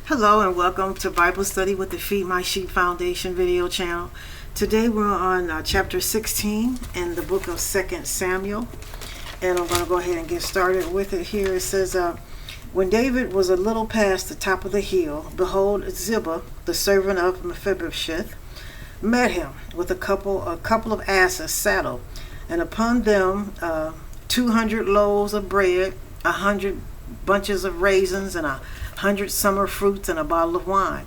Hello and welcome to Bible Study with the Feed My Sheep Foundation video channel. Today we're on chapter 16 in the book of 2 Samuel. And I'm going to go ahead and get started with it here. It says, when David was a little past the top of the hill, behold, Ziba, the servant of Mephibosheth, met him with a couple of asses saddled, and upon them 200 loaves of bread, 100 bunches of raisins, and 100 summer fruits, and a bottle of wine.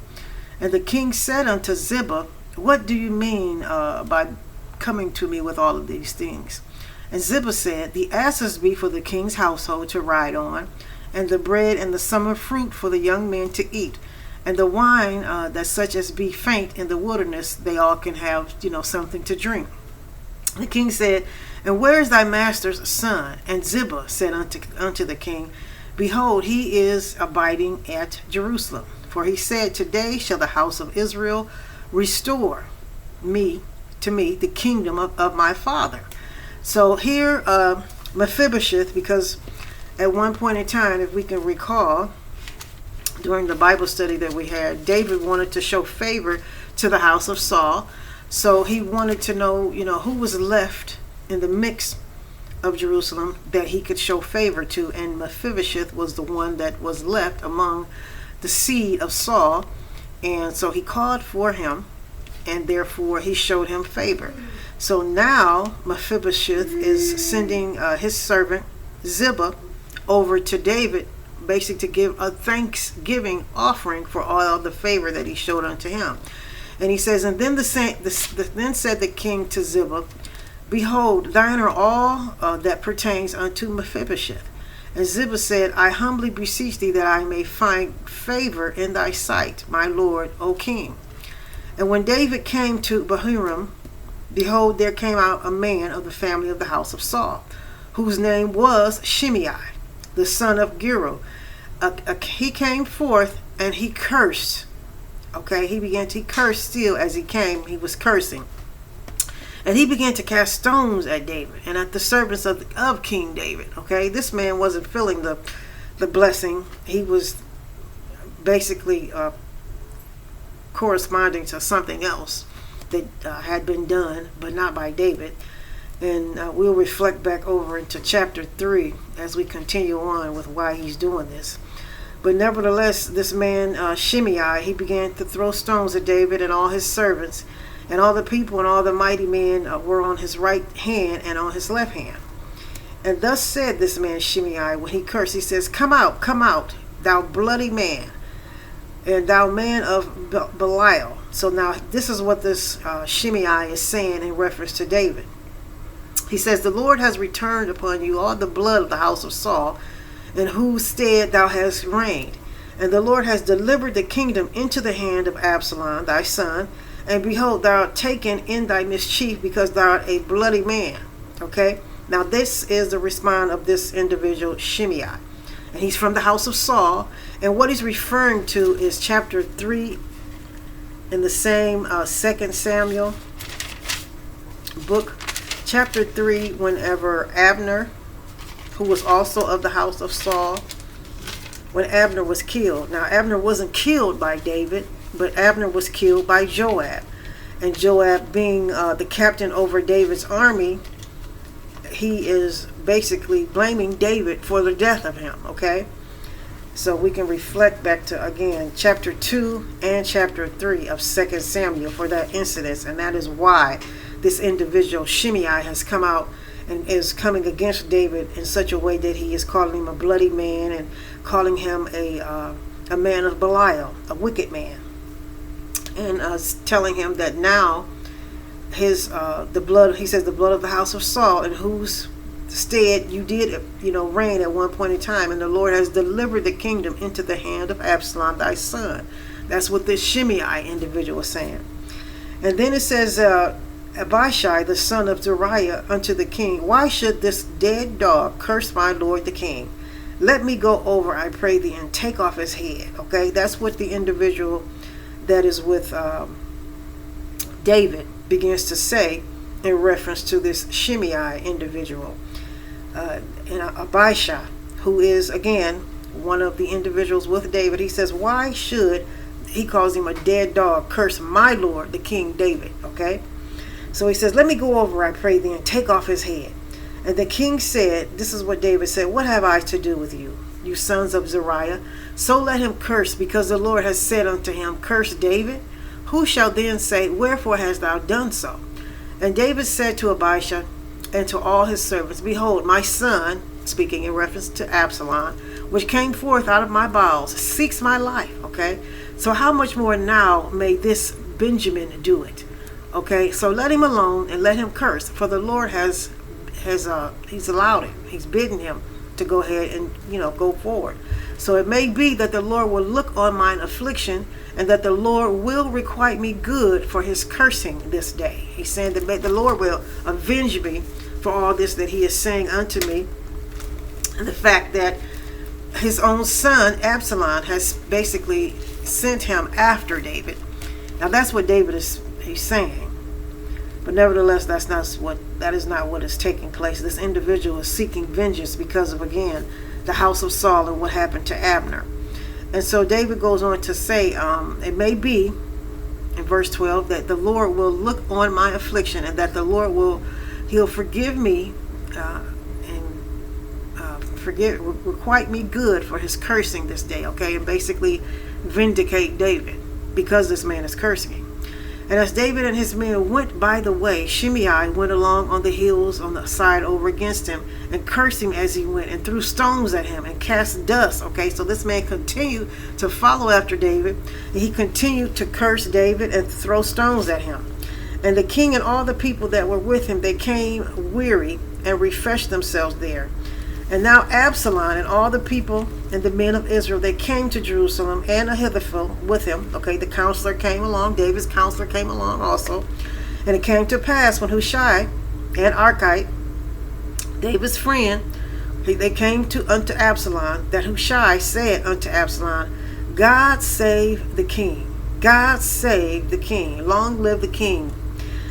And the king said unto Ziba, What do you mean by coming to me with all of these things? And Ziba said, The asses be for the king's household to ride on, and the bread and the summer fruit for the young men to eat, and the wine that such as be faint in the wilderness, they all can have, something to drink. The king said, And where is thy master's son? And Ziba said unto the king, Behold, he is abiding at Jerusalem. For he said, Today shall the house of Israel restore to me the kingdom of my father. So here, Mephibosheth, because at one point in time, if we can recall, during the Bible study that we had, David wanted to show favor to the house of Saul. So he wanted to know, who was left in the mix of Jerusalem that he could show favor to, and Mephibosheth was the one that was left among the seed of Saul. And so he called for him, and therefore he showed him favor. So now Mephibosheth is sending his servant Ziba over to David, basically to give a thanksgiving offering for all the favor that he showed unto him. And he says, And then then said the king to Ziba, Behold, thine are all that pertains unto Mephibosheth. And Ziba said, I humbly beseech thee that I may find favor in thy sight, my lord, O king. And when David came to Bahurim, behold, there came out a man of the family of the house of Saul, whose name was Shimei, the son of Gero. He came forth and he cursed. He cursed still as he came. He was cursing. And he began to cast stones at David and at the servants of King David. This man wasn't feeling the blessing. He was basically corresponding to something else that had been done, but not by David. And we'll reflect back over into chapter 3 as we continue on with why he's doing this. But nevertheless, this man, Shimei, he began to throw stones at David and all his servants. And all the people and all the mighty men were on his right hand and on his left hand. And thus said this man Shimei, when he cursed, he says, Come out, thou bloody man, and thou man of Belial. So now this is what this Shimei is saying in reference to David. He says, The Lord has returned upon you all the blood of the house of Saul, in whose stead thou hast reigned. And the Lord has delivered the kingdom into the hand of Absalom, thy son. And behold, thou art taken in thy mischief, because thou art a bloody man. Now this is the response of this individual, Shimei. And he's from the house of Saul. And what he's referring to is chapter 3 in the same 2 Samuel book. Chapter 3, whenever Abner, who was also of the house of Saul, when Abner was killed. Now Abner wasn't killed by David, but Abner was killed by Joab. And Joab, being the captain over David's army, he is basically blaming David for the death of him. So we can reflect back to, again, chapter 2 and chapter 3 of 2 Samuel for that incident. And that is why this individual, Shimei, has come out and is coming against David in such a way that he is calling him a bloody man and calling him a man of Belial, a wicked man. And telling him that now the blood, he says, the blood of the house of Saul, in whose stead you did reign at one point in time, and the Lord has delivered the kingdom into the hand of Absalom thy son. That's what this Shimei individual is saying. And then it says, Abishai the son of Zeruiah unto the king, Why should this dead dog curse my lord the king? Let me go over, I pray thee, and take off his head. That's what the individual that is with David begins to say in reference to this Shimei individual. And Abishai, who is, again, one of the individuals with David. He says, why should, he calls him a dead dog, curse my Lord, the King David, okay? So he says, let me go over, I pray thee, and take off his head. And the king said, this is what David said, what have I to do with you, you sons of Zeruiah? So let him curse, because the Lord has said unto him, curse David. Who shall then say, wherefore hast thou done so? And David said to Abishai and to all his servants, behold, my son, speaking in reference to Absalom, which came forth out of my bowels, seeks my life, okay? So how much more now may this Benjamin do it? Okay, so let him alone and let him curse, for the Lord he's allowed him, he's bidden him to go ahead and go forward. So it may be that the Lord will look on mine affliction, and that the Lord will requite me good for his cursing this day. He's saying that the Lord will avenge me for all this that he is saying unto me, and the fact that his own son Absalom has basically sent him after David. Now that's what David he's saying. But nevertheless, that is not what is taking place. This individual is seeking vengeance because of, again, the house of Saul and what happened to Abner. And so David goes on to say, it may be, in verse 12, that the Lord will look on my affliction, and that the Lord he'll forgive me requite me good for his cursing this day, okay? And basically vindicate David because this man is cursing him. And as David and his men went by the way, Shimei went along on the hills on the side over against him, and cursed him as he went, and threw stones at him, and cast dust. Okay, so this man continued to follow after David, and he continued to curse David and throw stones at him. And the king and all the people that were with him, they came weary and refreshed themselves there. And now Absalom and all the people and the men of Israel, they came to Jerusalem, and Ahithophel with him. Okay, the counselor came along. David's counselor came along also. And it came to pass when Hushai and Archite, David's friend, they came unto Absalom, that Hushai said unto Absalom, God save the king. God save the king. Long live the king.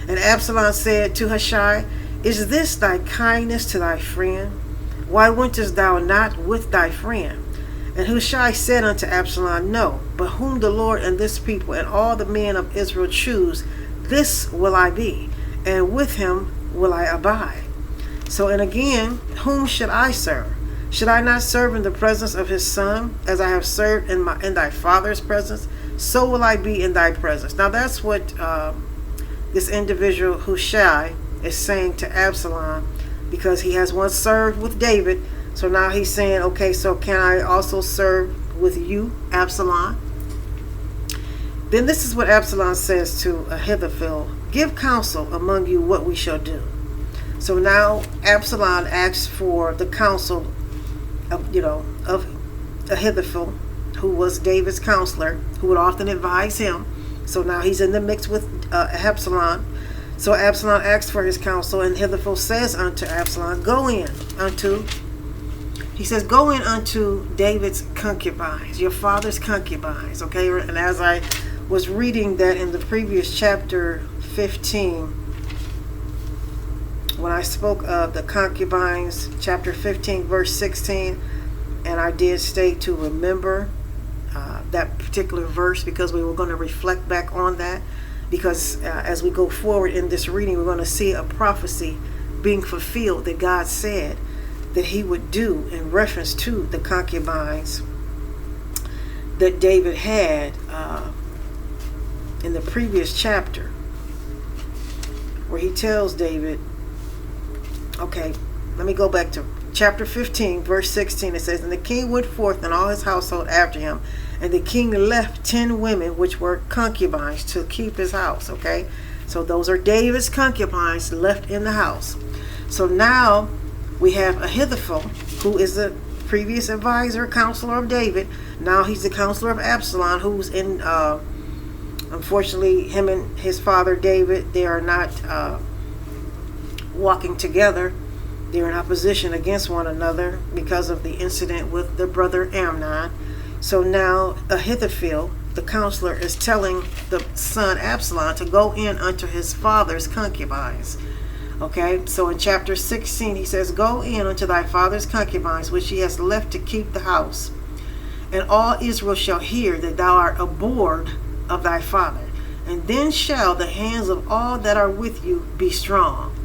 And Absalom said to Hushai, is this thy kindness to thy friend? Why wentest thou not with thy friend? And Hushai said unto Absalom, no, but whom the Lord and this people and all the men of Israel choose, this will I be, and with him will I abide. So, and again, whom should I serve? Should I not serve in the presence of his son, as I have served in thy father's presence? So will I be in thy presence. Now that's what this individual Hushai is saying to Absalom, because he has once served with David. So now he's saying, okay, so can I also serve with you, Absalom? Then this is what Absalom says to Ahithophel, give counsel among you what we shall do. So now Absalom asks for the counsel of Ahithophel, who was David's counselor, who would often advise him. So now he's in the mix with Absalom. So Absalom asks for his counsel, and Ahithophel says unto Absalom, go in unto David's concubines, your father's concubines. Okay, and as I was reading that in the previous chapter 15, when I spoke of the concubines, chapter 15, verse 16, and I did state to remember that particular verse, because we were going to reflect back on that. Because as we go forward in this reading, we're going to see a prophecy being fulfilled that God said that he would do in reference to the concubines that David had in the previous chapter, where he tells David, okay, let me go back to chapter 15, verse 16. It says, and the king went forth and all his household after him, and the king left 10 women which were concubines to keep his house. Okay, so those are David's concubines left in the house. So now we have Ahithophel, who is the previous advisor, counselor of David. Now he's the counselor of Absalom, who's in, unfortunately, him and his father David, they are not walking together. They're in opposition against one another because of the incident with the brother Amnon. So now Ahithophel, the counselor, is telling the son Absalom to go in unto his father's concubines. Okay, so in chapter 16 he says, go in unto thy father's concubines, which he has left to keep the house. and all Israel shall hear that thou art abhorred of thy father. And then shall the hands of all that are with you be strong.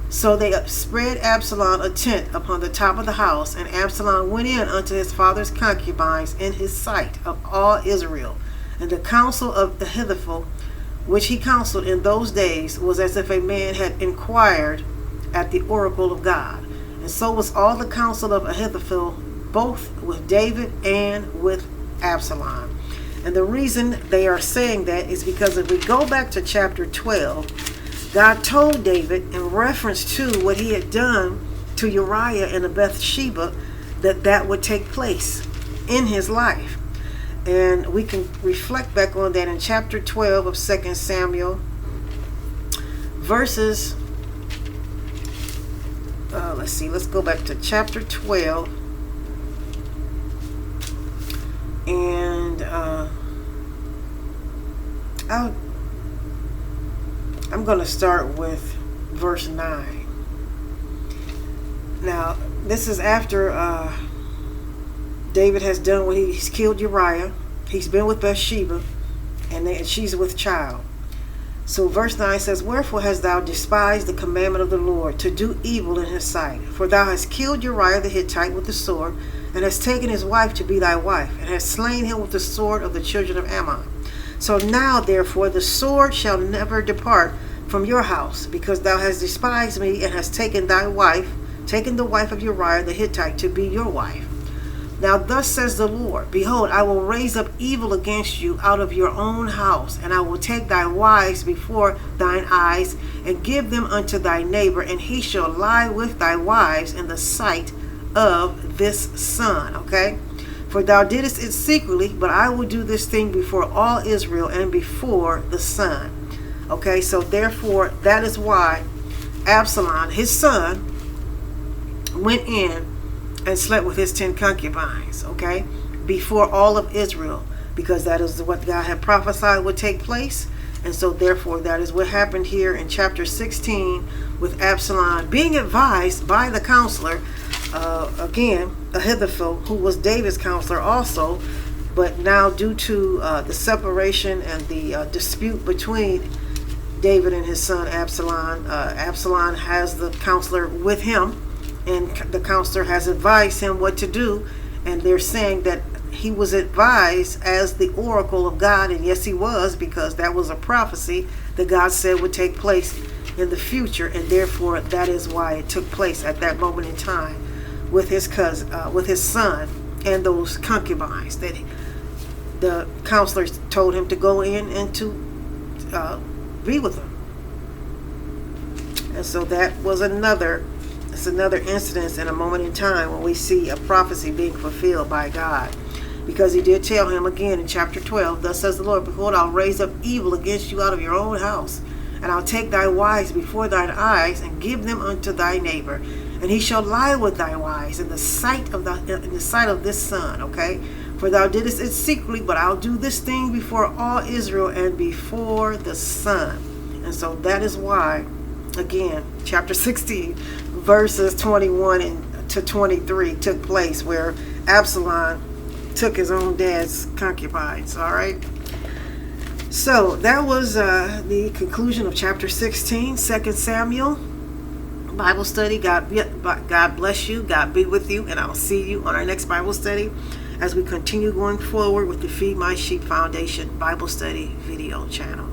So they spread Absalom a tent upon the top of the house, and Absalom went in unto his father's concubines in his sight of all Israel. And the counsel of Ahithophel, which he counseled in those days, was as if a man had inquired at the oracle of God. And so was all the counsel of Ahithophel, both with David and with Absalom. And the reason they are saying that is because if we go back to chapter 12, God told David in reference to what he had done to Uriah and the Bathsheba, that would take place in his life. And we can reflect back on that in chapter 12 of 2 Samuel, verses, let's go back to chapter 12. And I'm going to start with verse 9. Now, this is after David has done what he's killed Uriah. He's been with Bathsheba, and she's with child. So verse 9 says, Wherefore hast thou despised the commandment of the Lord, to do evil in his sight? For thou hast killed Uriah the Hittite with the sword, and hast taken his wife to be thy wife, and hast slain him with the sword of the children of Ammon. So now, therefore, the sword shall never depart from your house, because thou hast despised me, and hast taken the wife of Uriah the Hittite to be your wife. Now thus says the Lord, Behold, I will raise up evil against you out of your own house, and I will take thy wives before thine eyes, and give them unto thy neighbor, and he shall lie with thy wives in the sight of this son. Okay? For thou didst it secretly, but I will do this thing before all Israel and before the sun. Okay, so therefore, that is why Absalom, his son, went in and slept with his 10 concubines, okay, before all of Israel, because that is what God had prophesied would take place. And so therefore, that is what happened here in chapter 16 with Absalom being advised by the counselor, again, Ahithophel, who was David's counselor also, but now due to the separation and the dispute between David and his son Absalom, Absalom has the counselor with him, and the counselor has advised him what to do. And they're saying that he was advised as the oracle of God, and yes, he was, because that was a prophecy that God said would take place in the future, and therefore that is why it took place at that moment in time with his cousin, with his son, and those concubines that the counselors told him to go in and to be with them. And so that was another incident in a moment in time when we see a prophecy being fulfilled by God. Because he did tell him again in chapter 12, Thus says the Lord, Behold, I'll raise up evil against you out of your own house, and I'll take thy wives before thine eyes, and give them unto thy neighbor, and he shall lie with thy wives in the sight of this son. Okay, for thou didst it secretly, but I'll do this thing before all Israel and before the sun. And so that is why, again, chapter 16, verses 21 to 23 took place, where Absalom took his own dad's concubines. All right. So that was the conclusion of chapter 16, 2 Samuel Bible study. God bless you. God be with you. And I'll see you on our next Bible study as we continue going forward with the Feed My Sheep Foundation Bible study video channel.